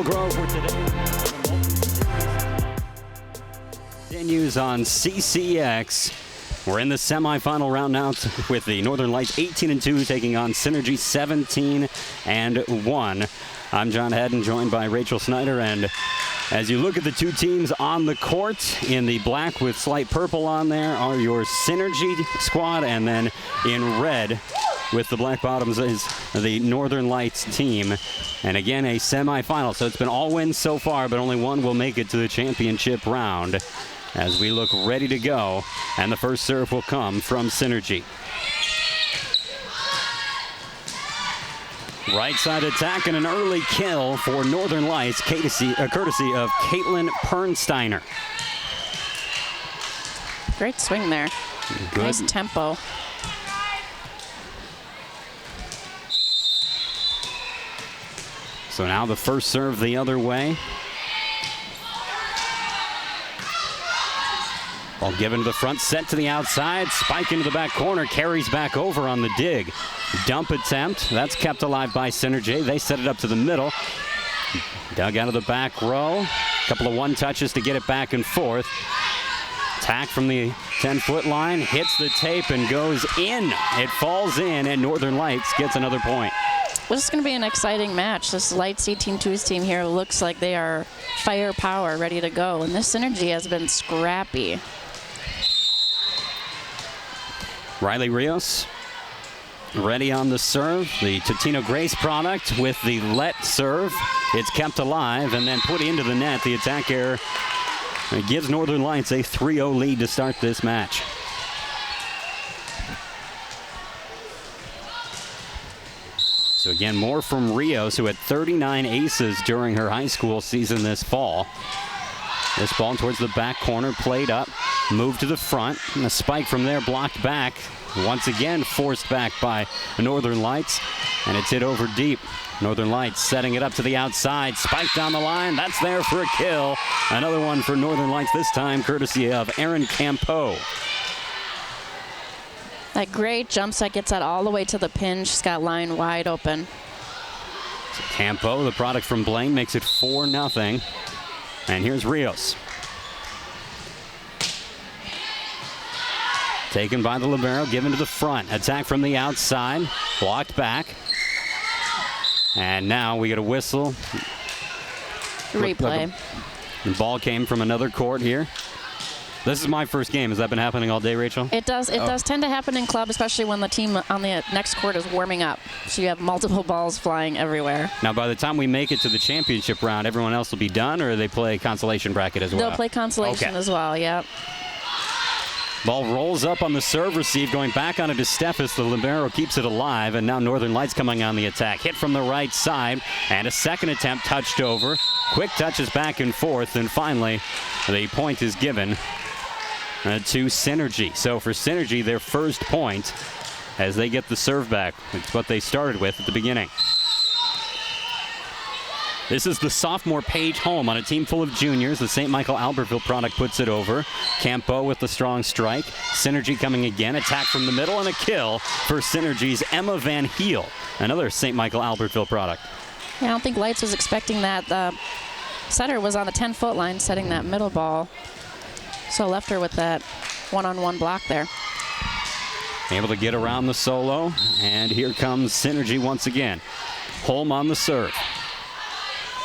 Grove for today. Continues on CCX. We're in the semifinal round now with the Northern Lights 18-2 taking on Synergy 17-1. I'm John Haddon, joined by Rachel Snyder, and as you look at the two teams on the court, in the black with slight purple on there are your Synergy squad, and then in red with the black bottoms is the Northern Lights team. And again, a semifinal, so it's been all wins so far, but only one will make it to the championship round as we look ready to go. And the first serve will come from Synergy. Right side attack and an early kill for Northern Lights, courtesy of Caitlin Pernsteiner. Great swing there. Good. Nice tempo. So now the first serve the other way. Ball given to the front, set to the outside, spike into the back corner, carries back over on the dig. Dump attempt, that's kept alive by Synergy. They set it up to the middle. Dug out of the back row. A couple of one touches to get it back and forth. Attack from the 10-foot line, hits the tape and goes in. It falls in, and Northern Lights gets another point. Well, this is going to be an exciting match. This Lights 18-2's team here looks like they are firepower, ready to go. And this Synergy has been scrappy. Riley Rios ready on the serve. The Totino Grace product with the let serve. It's kept alive and then put into the net. The attack error gives Northern Lights a 3-0 lead to start this match. So again, more from Rios, who had 39 aces during her high school season this fall. This ball towards the back corner, played up, moved to the front, and a spike from there blocked back. Once again, forced back by Northern Lights, and it's hit over deep. Northern Lights setting it up to the outside, spike down the line, that's there for a kill. Another one for Northern Lights, this time courtesy of Erin Campeau. That great jump set gets that all the way to the pin. She's got line wide open. So Campeau, the product from Blaine, makes it 4-0. And here's Rios. Taken by the libero, given to the front. Attack from the outside, blocked back. And now we get a whistle. Replay. The ball came from another court here. This is my first game. Has that been happening all day, Rachel? It does. It does tend to happen in club, especially when the team on the next court is warming up. So you have multiple balls flying everywhere. Now, by the time we make it to the championship round, everyone else will be done, or they play consolation bracket as well? They'll play consolation as well, yep. Ball rolls up on the serve receive, going back on it to Steffes. The libero keeps it alive, and now Northern Lights coming on the attack. Hit from the right side, and a second attempt touched over. Quick touches back and forth, and finally, the point is given to Synergy. So for Synergy, their first point as they get the serve back. It's what they started with at the beginning. This is the sophomore Paige Holm on a team full of juniors. The St. Michael Albertville product puts it over. Campeau with the strong strike. Synergy coming again. Attack from the middle and a kill for Synergy's Emma Van Heel. Another St. Michael Albertville product. Yeah, I don't think Lights was expecting that. The setter was on the 10-foot line setting that middle ball. So left her with that one-on-one block there. Able to get around the solo. And here comes Synergy once again. Holm on the serve.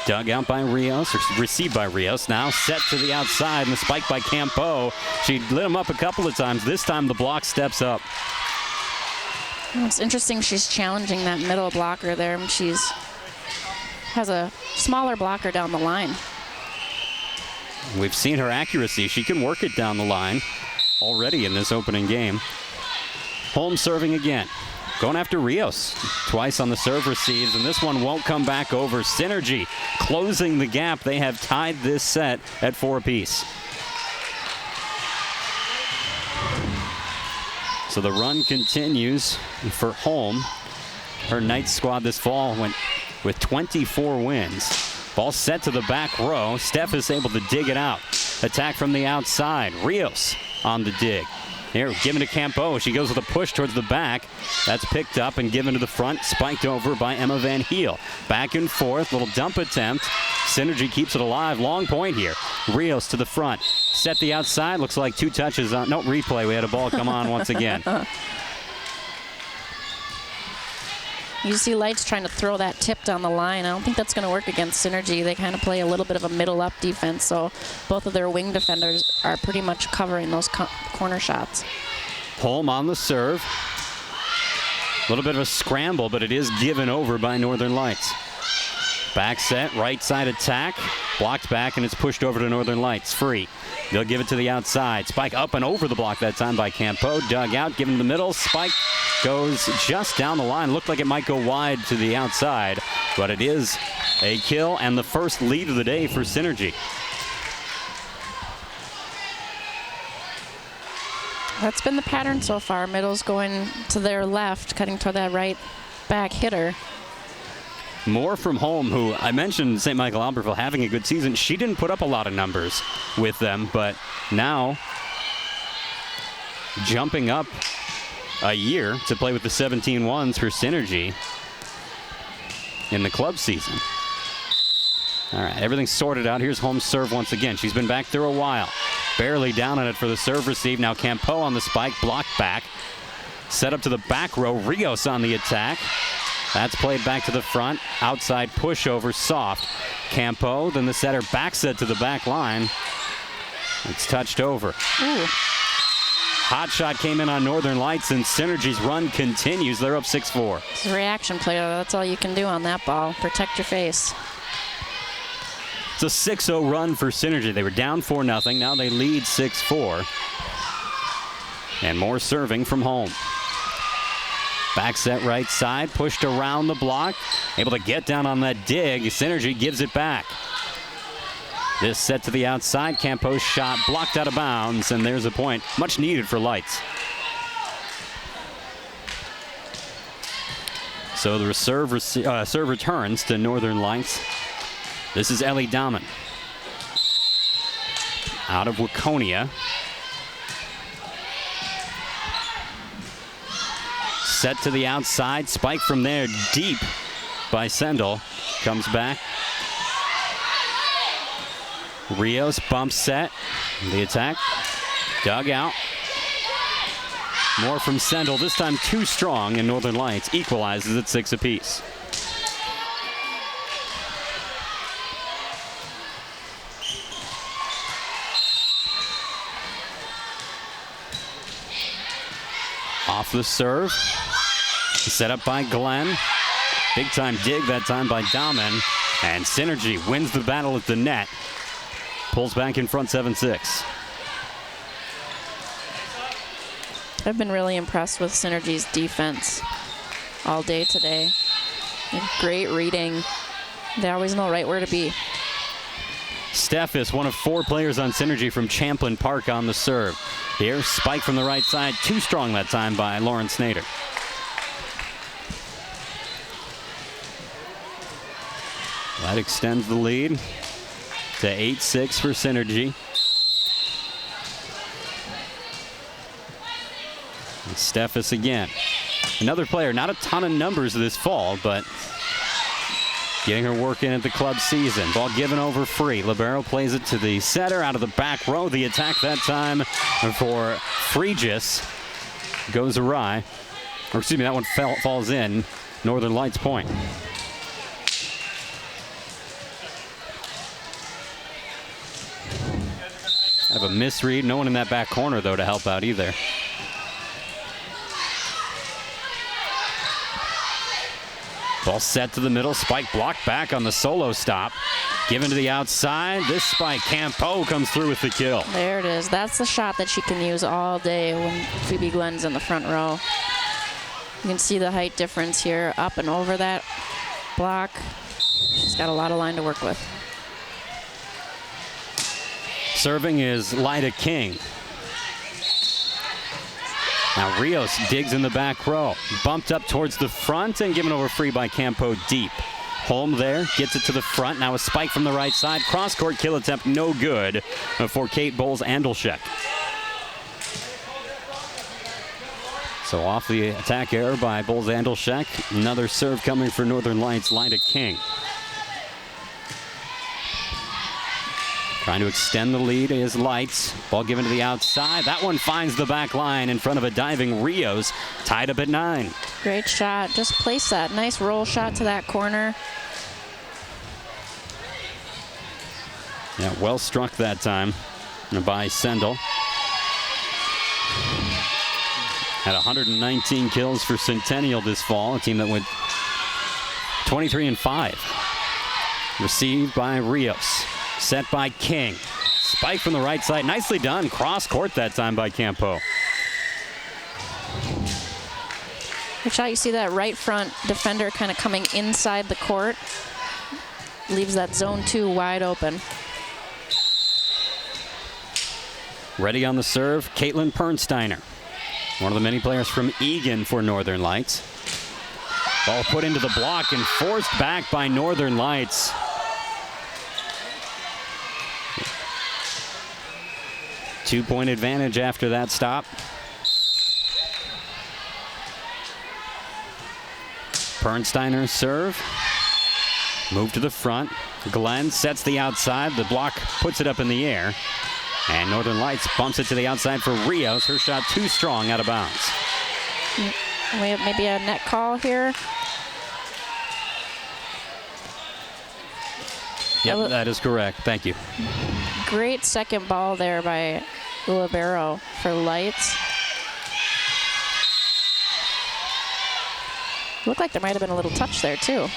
Dug out by Rios, or received by Rios. Now set to the outside, and the spike by Campeau. She lit him up a couple of times. This time the block steps up. It's interesting she's challenging that middle blocker there. She's has a smaller blocker down the line. We've seen her accuracy. She can work it down the line already in this opening game. Holm serving again. Going after Rios. Twice on the serve receives, and this one won't come back over. Synergy closing the gap. They have tied this set at 4 apiece. So the run continues for Holm. Her Knights squad this fall went with 24 wins. Ball set to the back row. Steph is able to dig it out. Attack from the outside. Rios on the dig. Here, given to Campo. She goes with a push towards the back. That's picked up and given to the front. Spiked over by Emma Van Heel. Back and forth. Little dump attempt. Synergy keeps it alive. Long point here. Rios to the front. Set the outside. Looks like 2 touches on. No, replay. We had a ball come on once again. You see Lights trying to throw that tip down the line. I don't think that's going to work against Synergy. They kind of play a little bit of a middle-up defense, so both of their wing defenders are pretty much covering those corner shots. Holm on the serve. A little bit of a scramble, but it is given over by Northern Lights. Back set, right side attack. Blocked back, and it's pushed over to Northern Lights. Free. They'll give it to the outside. Spike up and over the block that time by Campo. Dug out, given to the middle. Spike goes just down the line. Looked like it might go wide to the outside, but it is a kill and the first lead of the day for Synergy. That's been the pattern so far. Middle's going to their left, cutting toward that right back hitter. More from Holm, who I mentioned St. Michael Albertville having a good season. She didn't put up a lot of numbers with them, but now jumping up a year to play with the 17-1s for Synergy in the club season. All right, everything's sorted out. Here's Holm's serve once again. She's been back there a while. Barely down on it for the serve receive. Now Campo on the spike, blocked back. Set up to the back row. Rios on the attack. That's played back to the front. Outside pushover, soft. Campo, then the setter back set to the back line. It's touched over. Ooh. Hot shot came in on Northern Lights, and Synergy's run continues. They're up 6-4. It's a reaction play. That's all you can do on that ball. Protect your face. It's a 6-0 run for Synergy. They were down 4-0. Now they lead 6-4. And more serving from Holm. Back set right side, pushed around the block. Able to get down on that dig. Synergy gives it back. This set to the outside. Campo's shot blocked out of bounds, and there's a point. Much needed for Lights. So the serve returns to Northern Lights. This is Ellie Dahman out of Waconia. Set to the outside. Spike from there deep by Sendel. Comes back. Rios bump set. The attack. Dug out. More from Sendel. This time too strong, and Northern Lights equalizes at 6 apiece. Off the serve. Set up by Glenn. Big time dig that time by Dahman. And Synergy wins the battle at the net. Pulls back in front 7-6. I've been really impressed with Synergy's defense all day today. Great reading. They always know right where to be. Steffes, one of 4 players on Synergy from Champlin Park on the serve. Here, spike from the right side. Too strong that time by Lauren Snader. That extends the lead to 8-6 for Synergy. And Steffes again. Another player, not a ton of numbers this fall, but getting her work in at the club season. Ball given over free. Libero plays it to the setter out of the back row. The attack that time for Fregis goes awry. Or excuse me, that one falls in. Northern Lights point. Kind of a misread. No one in that back corner, though, to help out either. Ball set to the middle. Spike blocked back on the solo stop. Given to the outside. This spike, Campo comes through with the kill. There it is. That's the shot that she can use all day when Phoebe Glenn's in the front row. You can see the height difference here, up and over that block. She's got a lot of line to work with. Serving is Lyda King. Now Rios digs in the back row. Bumped up towards the front and given over free by Campo deep. Holm there, gets it to the front. Now a spike from the right side. Cross-court kill attempt, no good for Kate Bowles-Andelshek. So off the attack error by Bulls Andolshek. Another serve coming for Northern Lights, Lida King. Trying to extend the lead is Lights. Ball given to the outside. That one finds the back line in front of a diving Rios. Tied up at 9. Great shot. Just place that. Nice roll shot to that corner. Yeah, well struck that time by Sendel. Had 119 kills for Centennial this fall, a team that went 23-5. Received by Rios. Set by King. Spike from the right side. Nicely done. Cross court that time by Campo. Good shot. You see that right front defender kind of coming inside the court. Leaves that zone 2 wide open. Ready on the serve, Caitlin Pernsteiner. One of the many players from Egan for Northern Lights. Ball put into the block and forced back by Northern Lights. Two-point advantage after that stop. Pernsteiner serve. Move to the front. Glenn sets the outside. The block puts it up in the air. And Northern Lights bumps it to the outside for Rios. Her shot too strong, out of bounds. We have maybe a net call here. Yep, that is correct. Thank you. Great second ball there by Libero for Lights. Looked like there might have been a little touch there too.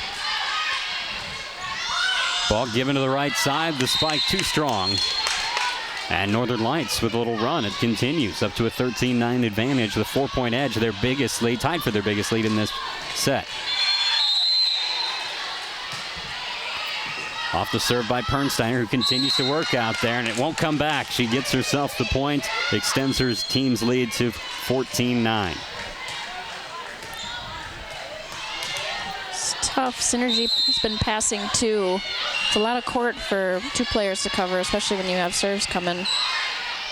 Ball given to the right side. The spike too strong. And Northern Lights with a little run. It continues up to a 13-9 advantage. The 4-point edge, their biggest lead, tied for their biggest lead in this set. Off the serve by Pernsteiner, who continues to work out there, and it won't come back. She gets herself the point, extends her team's lead to 14-9. It's tough. Synergy has been passing too. It's a lot of court for 2 players to cover, especially when you have serves coming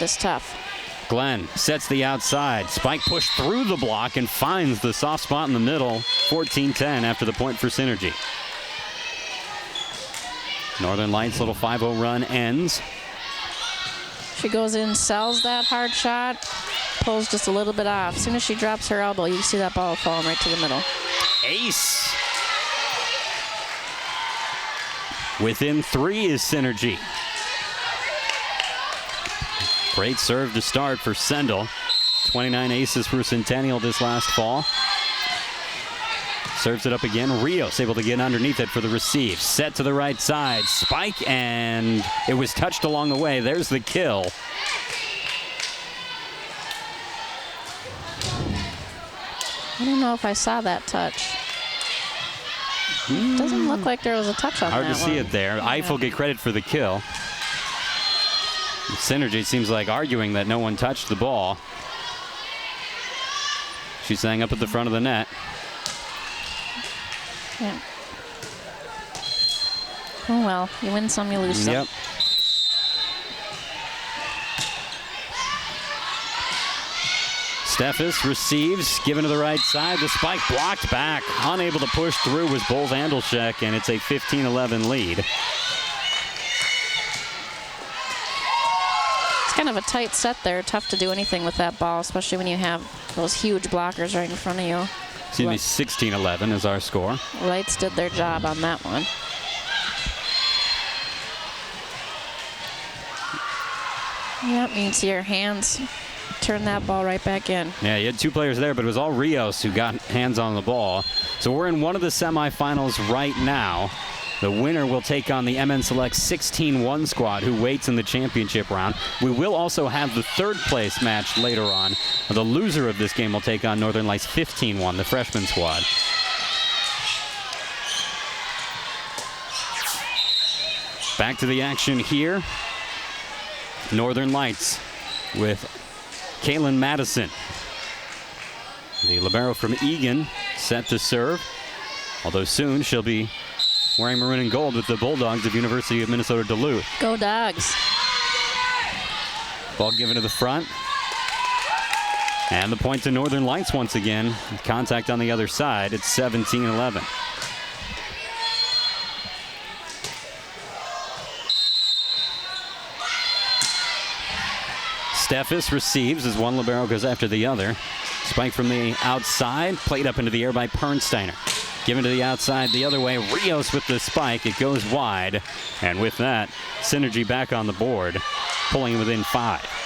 this tough. Glenn sets the outside. Spike pushed through the block and finds the soft spot in the middle. 14-10 after the point for Synergy. Northern Lights' little 5-0 run ends. She goes in, sells that hard shot, pulls just a little bit off. As soon as she drops her elbow, you see that ball falling right to the middle. Ace. Within 3 is Synergy. Great serve to start for Sendel. 29 aces for Centennial this last fall. Serves it up again. Rios able to get underneath it for the receive. Set to the right side. Spike, and it was touched along the way. There's the kill. I don't know if I saw that touch. Doesn't look like there was a touch on that one. Hard to see it there. Eiffel get credit for the kill. Synergy seems like arguing that no one touched the ball. She's saying up at the front of the net. Yeah. Oh well, you win some, you lose some. Yep. Steffes receives, given to the right side. The spike blocked back. Unable to push through was Bulls Andolshek, and it's a 15-11 lead. It's kind of a tight set there. Tough to do anything with that ball, especially when you have those huge blockers right in front of you. Excuse me, 16-11 is our score. Lights did their job on that one. Yep, you can see her hands turn that ball right back in. Yeah, you had 2 players there, but it was all Rios who got hands on the ball. So we're in one of the semifinals right now. The winner will take on the MN Select 16-1 squad, who waits in the championship round. We will also have the 3rd place match later on. The loser of this game will take on Northern Lights 15-1, the freshman squad. Back to the action here. Northern Lights with Kaylin Madison. The libero from Egan set to serve, although soon she'll be wearing maroon and gold with the Bulldogs of University of Minnesota Duluth. Go Dogs. Ball given to the front. And the point to Northern Lights once again. Contact on the other side. It's 17-11. Steffes receives as one libero goes after the other. Spike from the outside, played up into the air by Pernsteiner. Given to the outside the other way. Rios with the spike. It goes wide. And with that, Synergy back on the board, pulling within 5.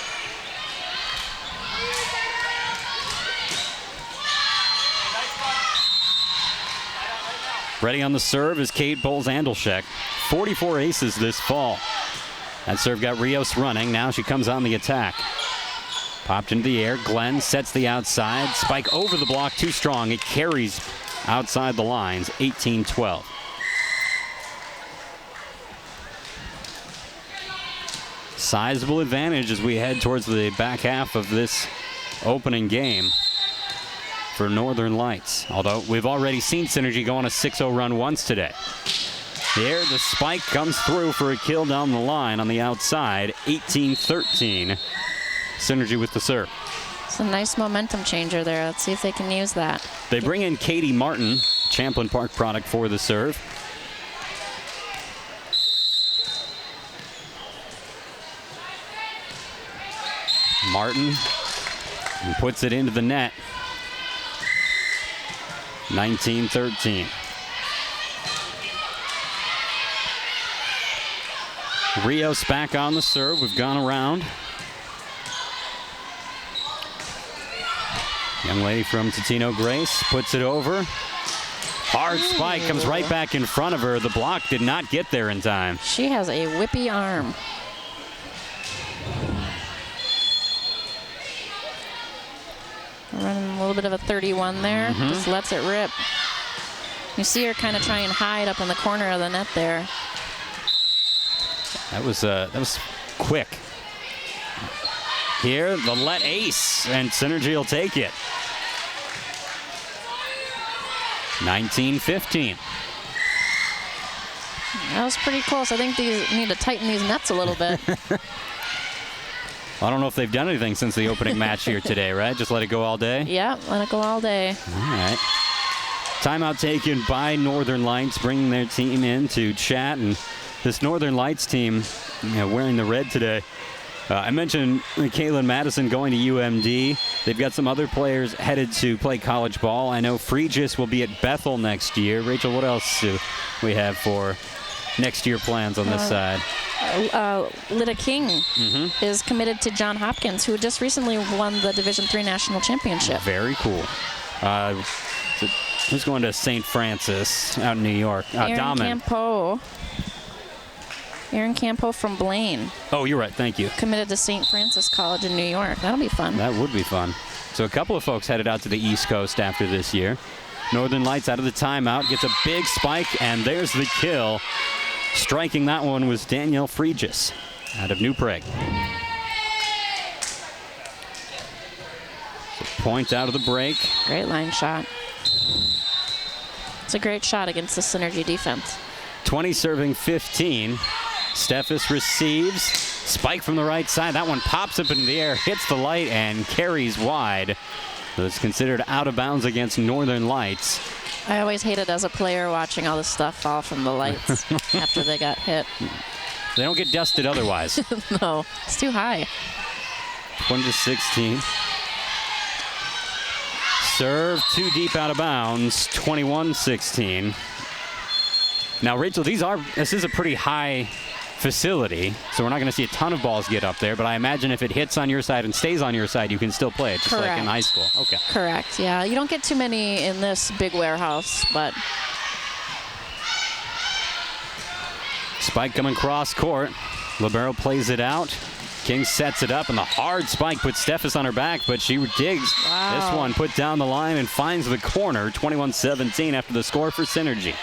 Ready on the serve is Kate Bowles-Andolshek. 44 aces this fall. That serve got Rios running. Now she comes on the attack. Popped into the air. Glenn sets the outside. Spike over the block, too strong. It carries outside the lines, 18-12. Sizable advantage as we head towards the back half of this opening game for Northern Lights. Although we've already seen Synergy go on a 6-0 run once today. There, the spike comes through for a kill down the line on the outside, 18-13. Synergy with the serve. It's a nice momentum changer there. Let's see if they can use that. They bring in Katie Martin, Champlin Park product, for the serve. Martin puts it into the net. 19-13. Rios back on the serve. We've gone around. Young lady from Totino Grace puts it over. Hard spike comes right back in front of her. The block did not get there in time. She has a whippy arm. Running a little bit of a 31 there. Just lets it rip. You see her kind of try and hide up in the corner of the net there. That was quick. Here, the let ace, and Synergy will take it. 19-15. That was pretty close. I think these need to tighten these nets a little bit. I don't know if they've done anything since the opening match here today, right? Just let it go all day? Yeah, let it go all day. All right. Timeout taken by Northern Lights, bringing their team in to chat. And this Northern Lights team, wearing the red today. I mentioned Caitlin Madison going to UMD. They've got some other players headed to play college ball. I know Fregis will be at Bethel next year. Rachel, what else do we have for next year plans on this side? Lita King is committed to Johns Hopkins, who just recently won the Division III National Championship. Very cool. Who's going to St. Francis out in New York? Erin Campo from Blaine. Oh, you're right. Thank you. Committed to St. Francis College in New York. That'll be fun. That would be fun. So a couple of folks headed out to the East Coast after this year. Northern Lights out of the timeout, gets a big spike, and there's the kill. Striking that one was Danielle Fregis out of New Prague. So point out of the break. Great line shot. It's a great shot against the Synergy defense. 20 serving 15. Steffes receives. Spike from the right side. That one pops up into the air, hits the light, and carries wide. So it's considered out of bounds against Northern Lights. I always hated as a player watching all this stuff fall from the lights after they got hit. They don't get dusted otherwise. No, it's too high. 20-16. Serve too deep out of bounds. 21-16. Now, Rachel, this is a pretty high facility, so we're not going to see a ton of balls get up there, but I imagine if it hits on your side and stays on your side, you can still play it, just Correct. like in high school. Okay. Correct, yeah. You don't get too many in this big warehouse, but... Spike coming cross court. Libero plays it out. King sets it up, and the hard spike puts Steffes on her back, but she digs. Wow. This one put down the line and finds the corner. 21-17 after the score for Synergy.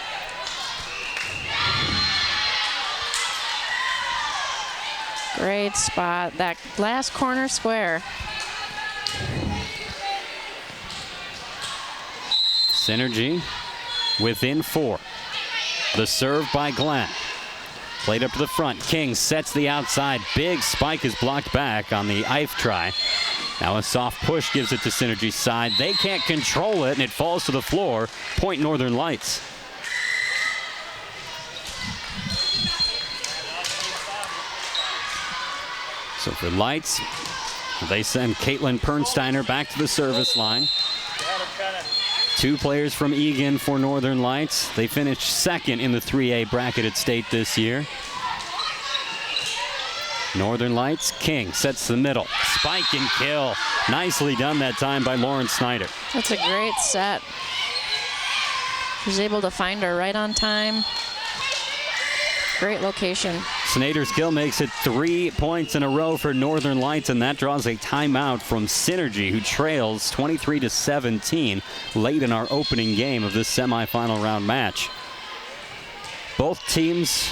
Great spot. That last corner square. Synergy within 4. The serve by Glenn. Played up to the front. King sets the outside. Big spike is blocked back on the Ife try. Now a soft push gives it to Synergy's side. They can't control it, and it falls to the floor. Point Northern Lights. So for Lights, they send Caitlin Pernsteiner back to the service line. 2 players from Egan for Northern Lights. They finished second in the 3A bracket at state this year. Northern Lights, King sets the middle. Spike and kill. Nicely done that time by Lauren Snyder. That's a great set. She's able to find her right on time. Great location. Snyder's kill makes it 3 points in a row for Northern Lights, and that draws a timeout from Synergy, who trails 23-17 late in our opening game of this semifinal round match. Both teams,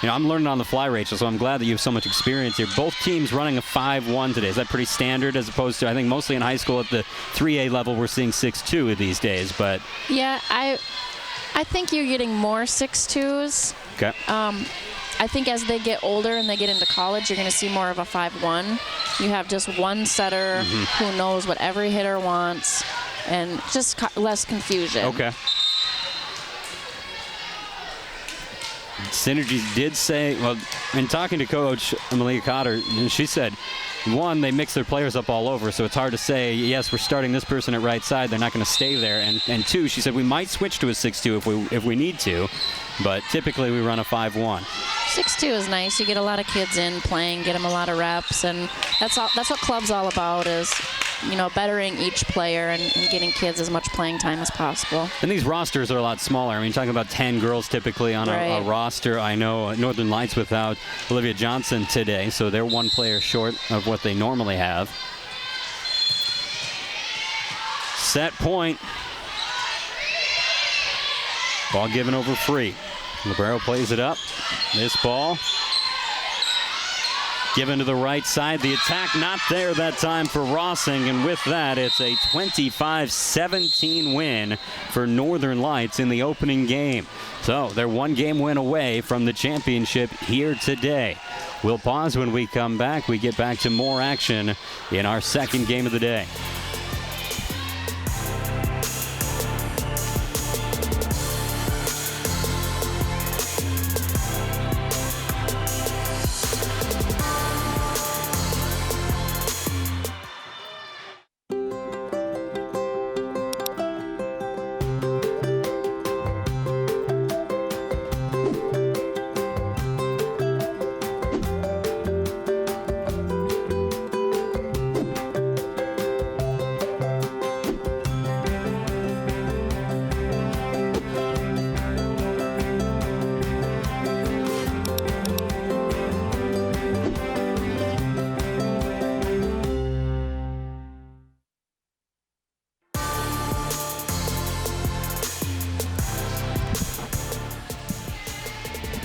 I'm learning on the fly, Rachel, so I'm glad that you have so much experience here. Both teams running a 5-1 today. Is that pretty standard as opposed to, I think, mostly in high school at the 3A level, we're seeing 6-2 these days, but... Yeah, I think you're getting more 6-2s. Okay. I think as they get older and they get into college, you're going to see more of a 5-1. You have just one setter who knows what every hitter wants, and just less confusion. Okay. Synergy did say, well, in talking to Coach Amelia Cotter, she said, one, they mix their players up all over, so it's hard to say, yes, we're starting this person at right side, they're not going to stay there. And two, she said, we might switch to a 6-2 if we need to, but typically we run a 5-1. 6-2 is nice. You get a lot of kids in playing, get them a lot of reps, and that's what club's all about is, bettering each player and getting kids as much playing time as possible. And these rosters are a lot smaller. I mean, talking about 10 girls typically on a roster. I know Northern Lights without Olivia Johnson today, so they're one player short of what they normally have. Set point. Ball given over free. Libero plays it up. This ball given to the right side. The attack not there that time for Rossing, and with that, it's a 25-17 win for Northern Lights in the opening game. So they're one game win away from the championship here today. We'll pause when we come back. We get back to more action in our second game of the day.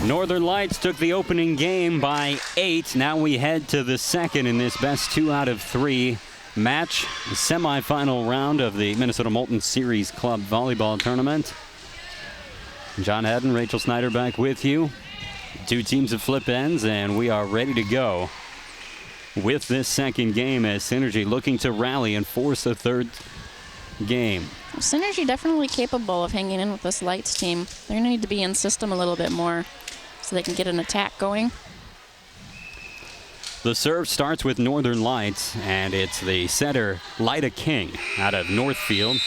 Northern Lights took the opening game by 8. Now we head to the second in this best 2 out of 3 match, the semifinal round of the Minnesota Molten Series Club Volleyball Tournament. John Haddon, Rachel Snyder back with you. 2 teams have flip ends, and we are ready to go with this second game as Synergy looking to rally and force a third game. Synergy definitely capable of hanging in with this Lights team. They're going to need to be in system a little bit more so they can get an attack going. The serve starts with Northern Lights, and it's the setter, Lyda King, out of Northfield.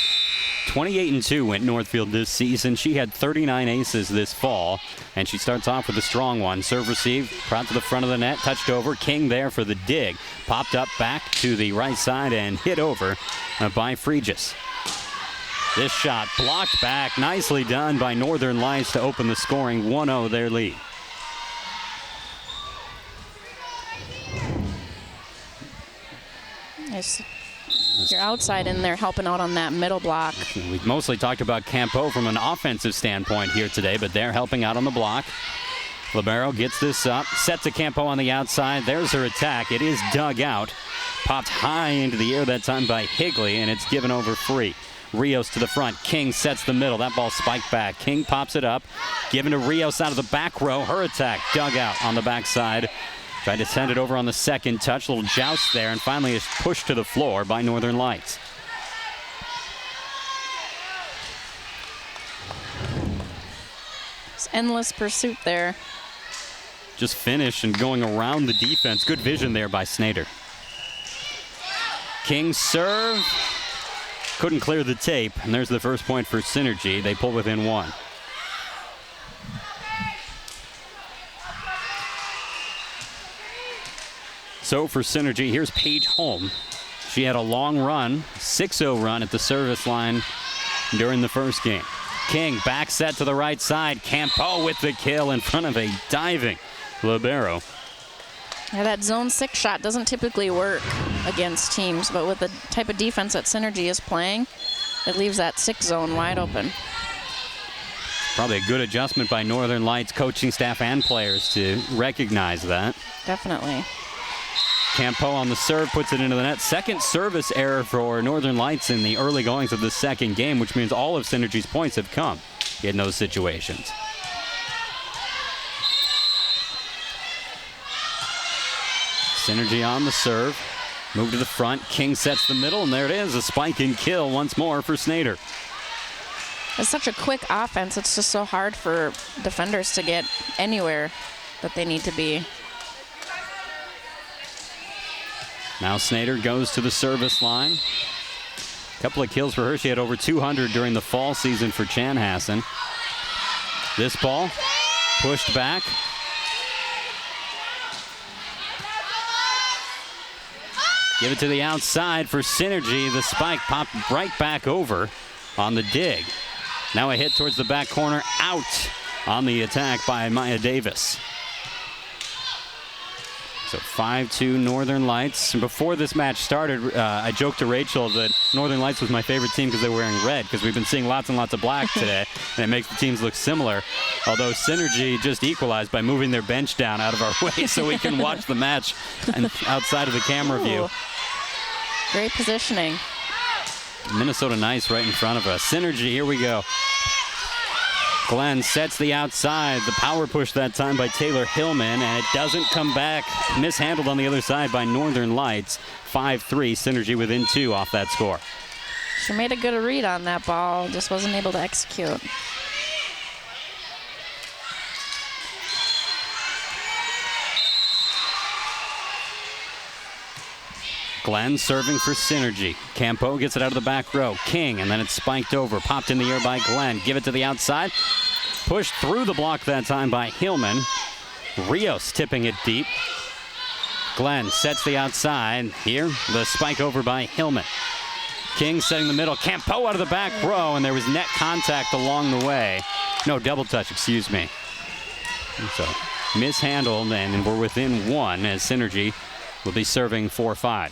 28-2 went Northfield this season. She had 39 aces this fall, and she starts off with a strong one. Serve received, brought to the front of the net, touched over. King there for the dig. Popped up back to the right side and hit over by Fregis. This shot blocked back. Nicely done by Northern Lights to open the scoring 1-0 their lead. Nice. You're outside in there helping out on that middle block. We've mostly talked about Campo from an offensive standpoint here today, but they're helping out on the block. Libero gets this up, sets a Campo on the outside. There's her attack. It is dug out. Popped high into the air that time by Higley, and it's given over free. Rios to the front. King sets the middle. That ball spiked back. King pops it up. Given to Rios out of the back row. Her attack dug out on the backside. Tried to send it over on the second touch. Little joust there, and finally is pushed to the floor by Northern Lights. It's endless pursuit there. Just finished and going around the defense. Good vision there by Snyder. King serve. Couldn't clear the tape, and there's the first point for Synergy. They pull within one. So for Synergy, here's Paige Holm. She had a long run, 6-0 run at the service line during the first game. King back set to the right side. Campo with the kill in front of a diving libero. Yeah, that zone 6 shot doesn't typically work against teams, but with the type of defense that Synergy is playing, it leaves that 6 zone wide open. Probably a good adjustment by Northern Lights coaching staff and players to recognize that. Definitely. Campo on the serve puts it into the net. Second service error for Northern Lights in the early goings of the second game, which means all of Synergy's points have come in those situations. Synergy on the serve. Move to the front. King sets the middle, and there it is. A spike and kill once more for Snyder. It's such a quick offense. It's just so hard for defenders to get anywhere that they need to be. Now Snyder goes to the service line. A couple of kills for her. She had over 200 during the fall season for Chanhassen. This ball pushed back. Give it to the outside for Synergy. The spike popped right back over on the dig. Now a hit towards the back corner. Out on the attack by Maya Davis. So 5-2 Northern Lights. Before this match started, I joked to Rachel that Northern Lights was my favorite team because they were wearing red, because we've been seeing lots and lots of black today, and it makes the teams look similar. Although Synergy just equalized by moving their bench down out of our way so we can watch the match and outside of the camera view. Great positioning. Minnesota nice right in front of us. Synergy, here we go. Glenn sets the outside. The power push that time by Taylor Hillman, and it doesn't come back. Mishandled on the other side by Northern Lights. 5-3, Synergy within 2 off that score. She made a good read on that ball, just wasn't able to execute. Glenn serving for Synergy. Campo gets it out of the back row. King, and then it's spiked over. Popped in the air by Glenn. Give it to the outside. Pushed through the block that time by Hillman. Rios tipping it deep. Glenn sets the outside. Here, the spike over by Hillman. King setting the middle. Campo out of the back row, and there was net contact along the way. No, double touch, excuse me. So, mishandled, and we're within 1 as Synergy will be serving 4-5.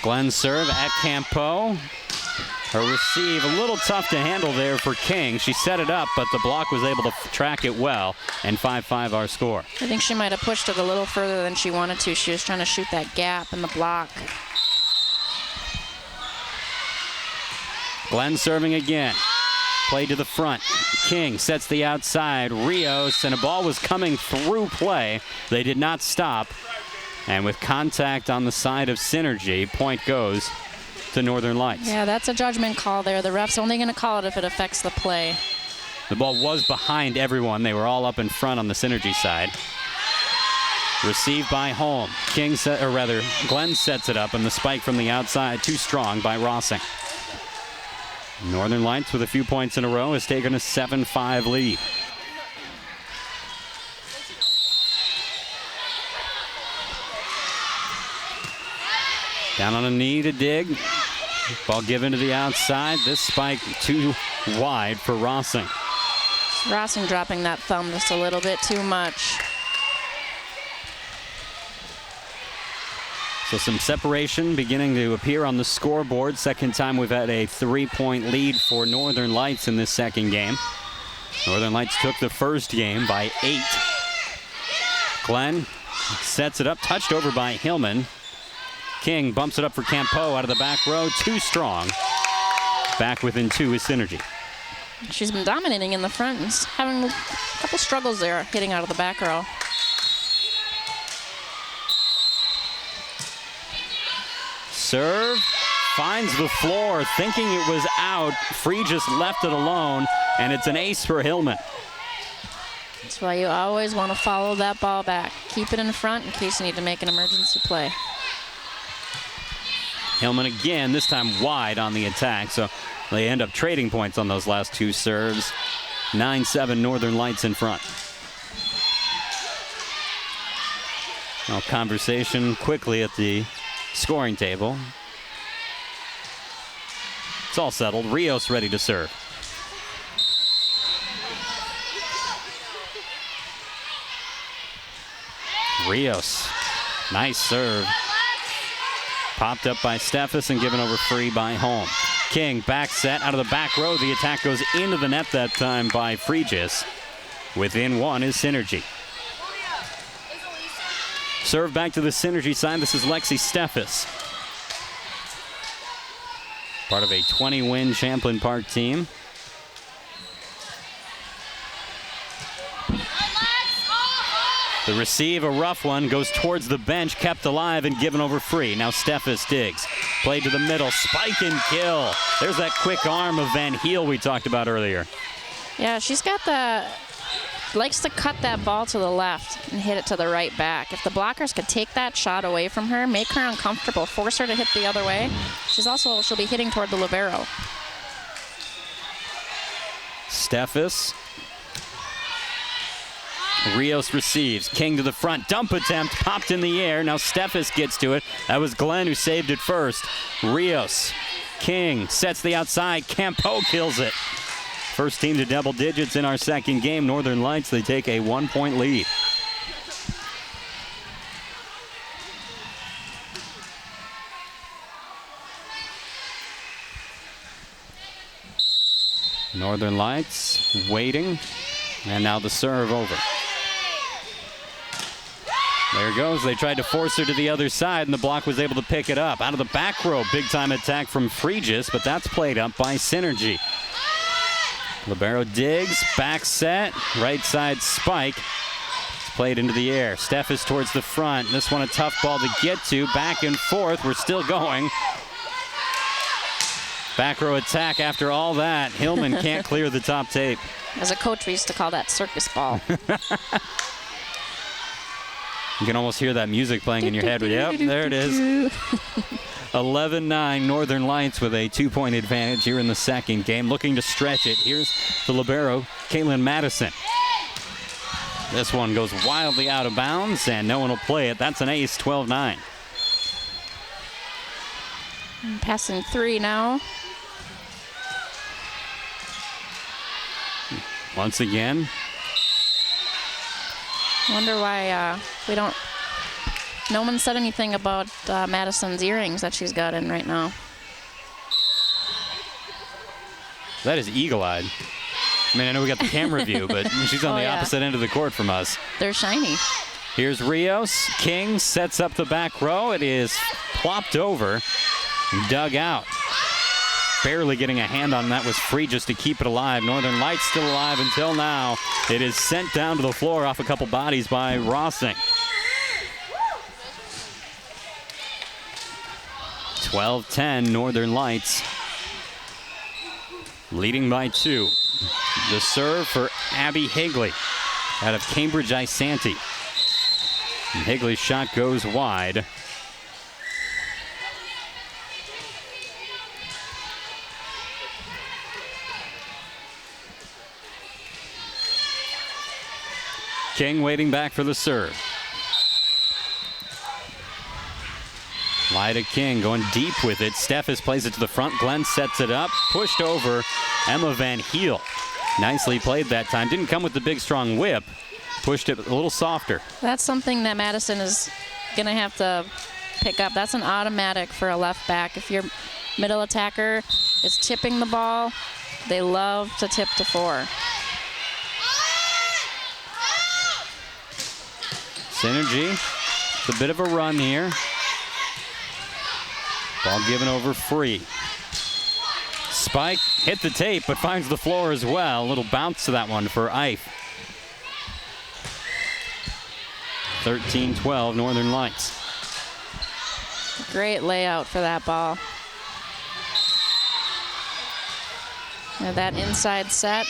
Glenn serve at Campo. Her receive a little tough to handle there for King. She set it up, but the block was able to track it well, and 5-5 our score. I think she might have pushed it a little further than she wanted to. She was trying to shoot that gap in the block. Glenn serving again. Play to the front. King sets the outside. Rios, and a ball was coming through play. They did not stop. And with contact on the side of Synergy, point goes to Northern Lights. Yeah, that's a judgment call there. The ref's only going to call it if it affects the play. The ball was behind everyone. They were all up in front on the Synergy side. Received by Holm. Glenn sets it up, and the spike from the outside, too strong by Rossing. Northern Lights with a few points in a row has taken a 7-5 lead. Down on a knee to dig. Ball given to the outside. This spike too wide for Rossing. Rossing dropping that thumb just a little bit too much. So some separation beginning to appear on the scoreboard. Second time we've had a 3-point lead for Northern Lights in this second game. Northern Lights took the first game by 8. Glenn sets it up, touched over by Hillman. King bumps it up for Campo out of the back row, too strong. Back within 2 is Synergy. She's been dominating in the front and having a couple struggles there, hitting out of the back row. Serve, finds the floor, thinking it was out. Free just left it alone, and it's an ace for Hillman. That's why you always want to follow that ball back. Keep it in front in case you need to make an emergency play. Hillman again, this time wide on the attack, so they end up trading points on those last 2 serves. 9-7 Northern Lights in front. Now conversation quickly at the scoring table. It's all settled. Rios ready to serve. Rios, nice serve. Popped up by Steffes and given over free by Holm. King, back set out of the back row. The attack goes into the net that time by Fregis. Within 1 is Synergy. Serve back to the Synergy side. This is Lexi Steffes. Part of a 20-win Champlain Park team. The receive, a rough one, goes towards the bench, kept alive and given over free. Now Steffes digs. Played to the middle, spike and kill. There's that quick arm of Van Heel we talked about earlier. Yeah, she's got likes to cut that ball to the left and hit it to the right back. If the blockers could take that shot away from her, make her uncomfortable, force her to hit the other way, she'll be hitting toward the libero. Steffes. Rios receives. King to the front. Dump attempt. Popped in the air. Now Steffes gets to it. That was Glenn who saved it first. Rios. King sets the outside. Campeau kills it. First team to double digits in our second game. Northern Lights, they take a 1-point lead. Northern Lights waiting. And now the serve over. There it goes. They tried to force her to the other side, and the block was able to pick it up. Out of the back row, big-time attack from Fregis, but that's played up by Synergy. Libero digs, back set, right side spike. It's played into the air. Steffes towards the front. This one a tough ball to get to. Back and forth. We're still going. Back row attack after all that. Hillman can't clear the top tape. As a coach, we used to call that circus ball. You can almost hear that music playing in your head. Yep, there it is. 11-9 Northern Lights with a 2-point advantage here in the second game. Looking to stretch it. Here's the libero, Caitlin Madison. This one goes wildly out of bounds, and no one will play it. That's an ace, 12-9. Passing 3 now. Once again. Wonder why no one said anything about Madison's earrings that she's got in right now. That is eagle-eyed. I mean, I know we got the camera view, but she's on the opposite end of the court from us. They're shiny. Here's Rios. King sets up the back row. It is plopped over and dug out. Barely getting a hand on that was free just to keep it alive. Northern Lights still alive until now. It is sent down to the floor off a couple bodies by Rossing. 12-10 Northern Lights. Leading by 2. The serve for Abby Higley out of Cambridge Isanti. And Higley's shot goes wide. King waiting back for the serve. Lyda King going deep with it. Steffes plays it to the front. Glenn sets it up. Pushed over Emma Van Heel. Nicely played that time. Didn't come with the big strong whip. Pushed it a little softer. That's something that Madison is going to have to pick up. That's an automatic for a left back. If your middle attacker is tipping the ball, they love to tip to 4. Synergy. It's a bit of a run here. Ball given over free. Spike hit the tape, but finds the floor as well. A little bounce to that one for Ife. 13-12, Northern Lights. Great layout for that ball. And that inside set.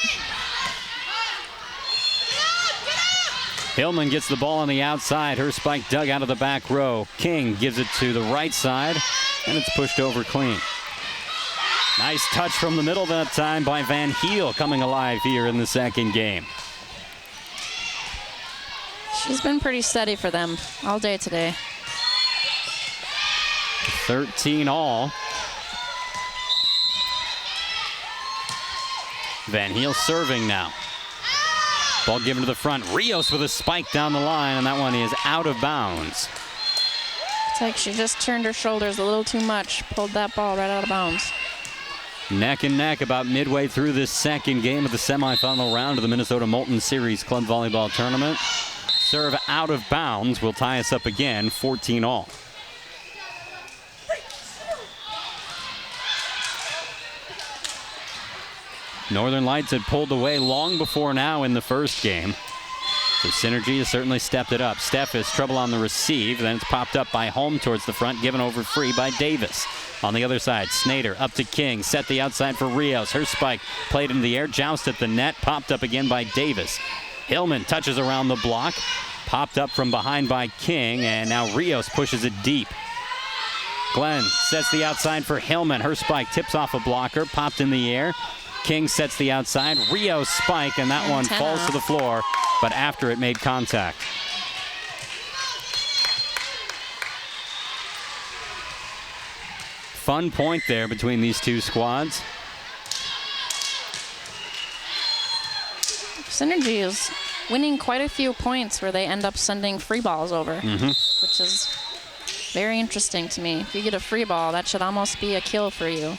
Hillman gets the ball on the outside. Her spike dug out of the back row. King gives it to the right side, and it's pushed over clean. Nice touch from the middle that time by Van Heel, coming alive here in the second game. She's been pretty steady for them all day today. 13 all. Van Heel serving now. Ball given to the front. Rios with a spike down the line, and that one is out of bounds. It's like she just turned her shoulders a little too much, pulled that ball right out of bounds. Neck and neck about midway through this second game of the semifinal round of the Minnesota Molten Series Club Volleyball Tournament. Serve out of bounds will tie us up again, 14 all. Northern Lights had pulled away long before now in the first game. So Synergy has certainly stepped it up. Steph has trouble on the receive. Then it's popped up by Holm towards the front, given over free by Davis. On the other side, Snader up to King. Set the outside for Rios. Her spike played into the air. Joust at the net. Popped up again by Davis. Hillman touches around the block. Popped up from behind by King. And now Rios pushes it deep. Glenn sets the outside for Hillman. Her spike tips off a blocker. Popped in the air. King sets the outside. Rios spike, and that one falls to the floor, but after it made contact. Fun point there between these two squads. Synergy is winning quite a few points where they end up sending free balls over, which is very interesting to me. If you get a free ball, that should almost be a kill for you.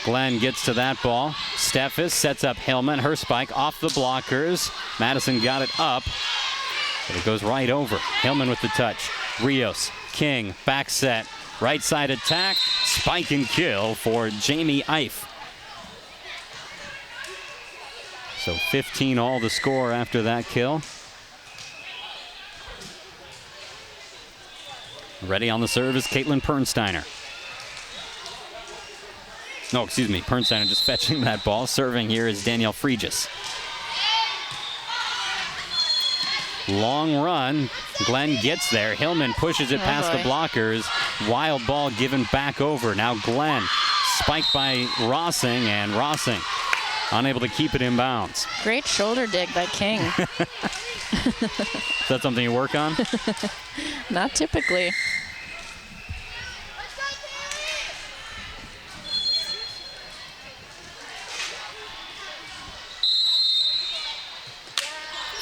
Glenn gets to that ball. Steffes sets up Hillman. Her spike off the blockers. Madison got it up, but it goes right over. Hillman with the touch. Rios, King, back set. Right side attack. Spike and kill for Jamie Ife. So 15 all the score after that kill. Ready on the serve is Caitlin Pernsteiner. No, excuse me, Pernsteiner just fetching that ball. Serving here is Danielle Fregis. Long run. Glenn gets there. Hillman pushes it past the blockers. Wild ball given back over. Now Glenn spiked by Rossing, and Rossing unable to keep it in bounds. Great shoulder dig by King. Is that something you work on? Not typically.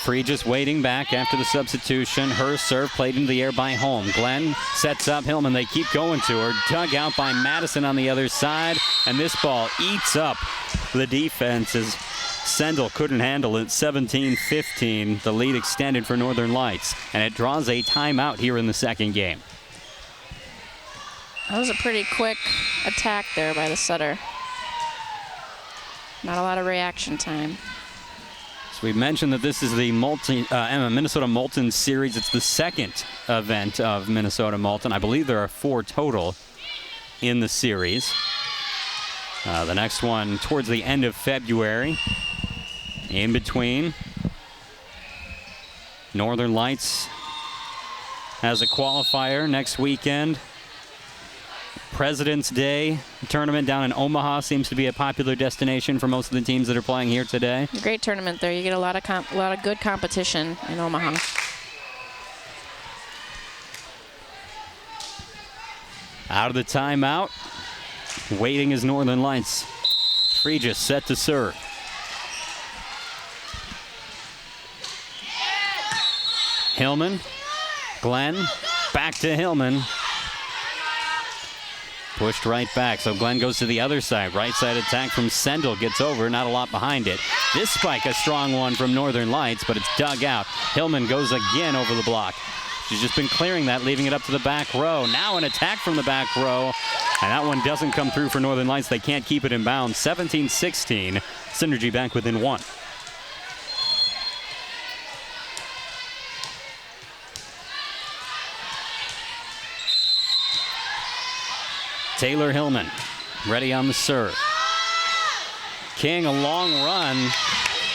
Fregis waiting back after the substitution. Her serve played into the air by Holm. Glenn sets up Hillman. They keep going to her. Dug out by Madison on the other side. And this ball eats up the defense as Sendel couldn't handle it. 17-15. The lead extended for Northern Lights. And it draws a timeout here in the second game. That was a pretty quick attack there by the setter. Not a lot of reaction time. So we mentioned that this is the Minnesota Molten Series. It's the second event of Minnesota Molten. I believe there are 4 total in the series. The next one towards the end of February. In between, Northern Lights has a qualifier next weekend. President's Day tournament down in Omaha seems to be a popular destination for most of the teams that are playing here today. Great tournament there. You get a lot of good competition in Omaha. Out of the timeout. Waiting is Northern Lights. Fregis set to serve. Hillman. Glenn. Back to Hillman. Pushed right back, so Glenn goes to the other side. Right side attack from Sendel gets over, not a lot behind it. This spike, a strong one from Northern Lights, but it's dug out. Hillman goes again over the block. She's just been clearing that, leaving it up to the back row. Now an attack from the back row, and that one doesn't come through for Northern Lights. They can't keep it in bounds. 17-16, Synergy back within 1. Taylor Hillman, ready on the serve. King, a long run.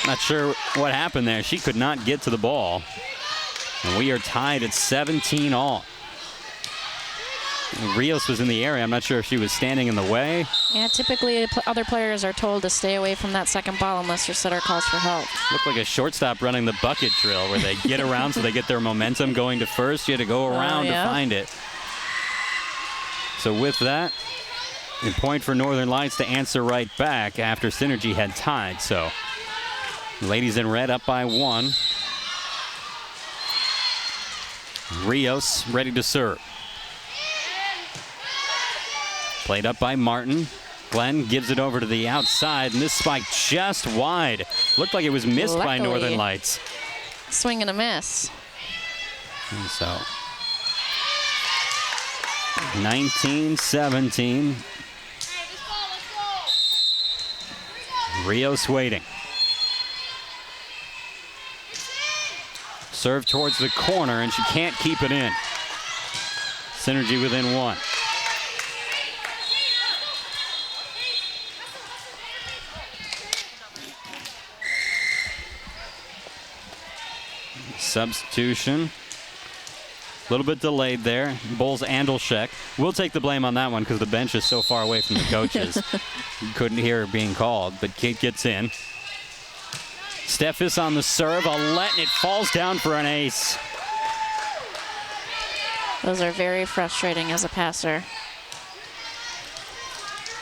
Not sure what happened there. She could not get to the ball. And we are tied at 17 all. Rios was in the area. I'm not sure if she was standing in the way. Yeah, typically other players are told to stay away from that second ball unless your setter calls for help. Looked like a shortstop running the bucket drill where they get around so they get their momentum going to first. You had to go around to find it. So with that, a point for Northern Lights to answer right back after Synergy had tied. So ladies in red up by 1. Rios ready to serve. Played up by Martin. Glenn gives it over to the outside, and this spike just wide. Looked like it was missed by Northern Lights. Swing and a miss. And so 19-17. Rios waiting. Serve towards the corner, and she can't keep it in. Synergy within 1. Substitution. A little bit delayed there. Bowles Andelshek. We'll take the blame on that one because the bench is so far away from the coaches. You couldn't hear it being called, but Kate gets in. Steffes on the serve. A let, and it falls down for an ace. Those are very frustrating as a passer.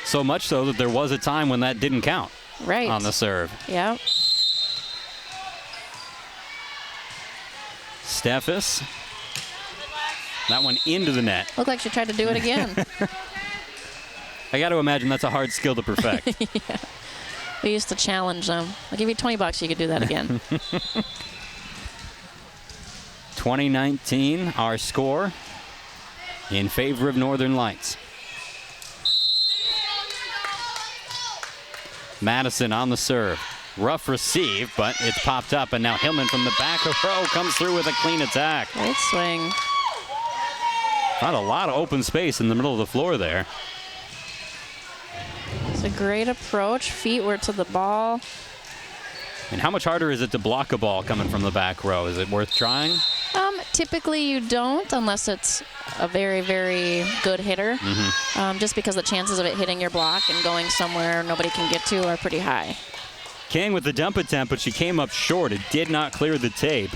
So much so that there was a time when that didn't count. Right. On the serve. Yep. Steffes. That one into the net. Looked like she tried to do it again. I got to imagine that's a hard skill to perfect. Yeah. We used to challenge them. I'll give you $20, you could do that again. 2019, our score in favor of Northern Lights. Madison on the serve. Rough receive, but it's popped up, and now Hillman from the back of row comes through with a clean attack. Great swing. Found a lot of open space in the middle of the floor there. It's a great approach. Feet were to the ball. And how much harder is it to block a ball coming from the back row? Is it worth trying? Typically you don't unless it's a very, very good hitter. Just because the chances of it hitting your block and going somewhere nobody can get to are pretty high. King with the dump attempt, but she came up short. It did not clear the tape.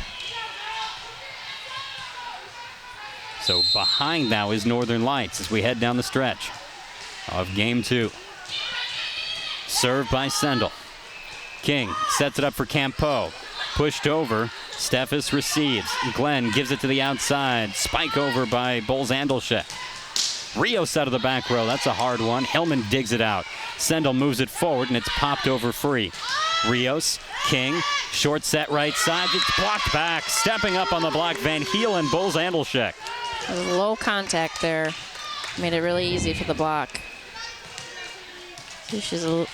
So behind now is Northern Lights as we head down the stretch of game 2. Served by Sendel. King sets it up for Campeau. Pushed over. Steffes receives. Glenn gives it to the outside. Spike over by Bowles Andelshek. Rios out of the back row. That's a hard one. Hillman digs it out. Sendel moves it forward, and it's popped over free. Rios, King, short set right side. It's blocked back. Stepping up on the block, Van Heel and Bowles Andelshek. Low contact there. Made it really easy for the block. So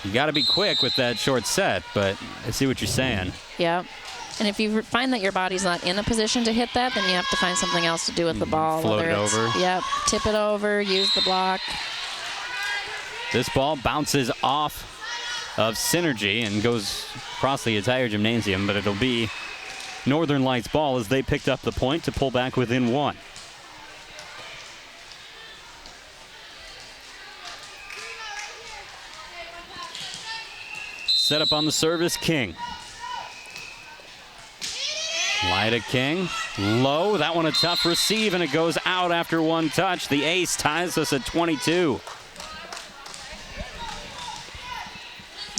you got to be quick with that short set, but I see what you're saying. Yeah. And if you find that your body's not in a position to hit that, then you have to find something else to do with the ball. Float it over. Yep. Tip it over, use the block. This ball bounces off of Synergy and goes across the entire gymnasium, but it'll be Northern Lights ball as they picked up the point to pull back within 1. Set up on the service, King. Lyda King, low. That one a tough receive, and it goes out after one touch. The ace ties us at 22.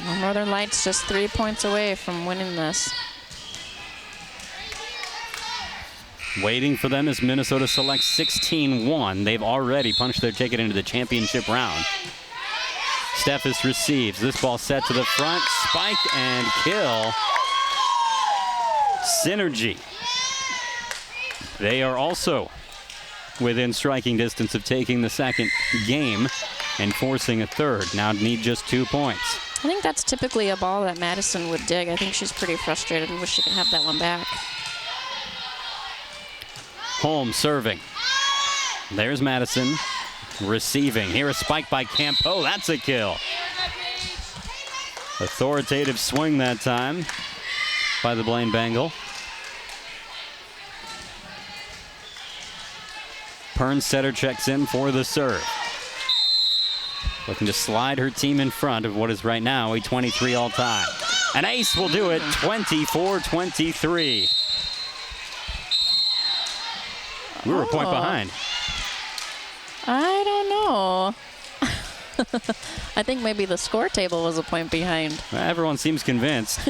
Well, Northern Lights just 3 points away from winning this. Waiting for them as Minnesota selects 16-1. They've already punched their ticket into the championship round. Steffes receives. This ball set to the front. Spike and kill. Synergy They are also within striking distance of taking the second game and forcing a third. Now need just 2 points. I think that's typically a ball that Madison would dig. I think she's pretty frustrated and wish she could have that one back. Holmes serving. There's Madison receiving. Here a spike by Campo. That's a kill. Authoritative swing that time by the Blaine Bengal. Pernsetter checks in for the serve. Looking to slide her team in front of what is right now a 23 all-time. An ace will do it, 24-23. We were a point behind. I don't know. I think maybe the score table was a point behind. Everyone seems convinced.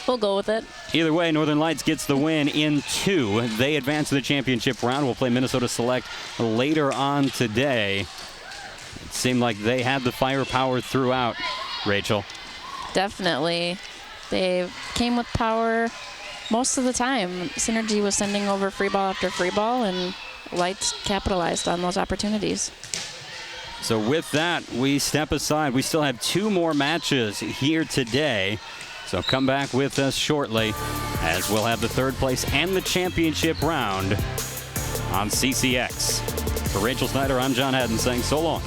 We'll go with it. Either way, Northern Lights gets the win in 2. They advance to the championship round. We'll play Minnesota Select later on today. It seemed like they had the firepower throughout, Rachel. Definitely. They came with power most of the time. Synergy was sending over free ball after free ball, and Lights capitalized on those opportunities. So with that, we step aside. We still have 2 more matches here today. So come back with us shortly as we'll have the third place and the championship round on CCX. For Rachel Snyder, I'm John Haddon saying so long.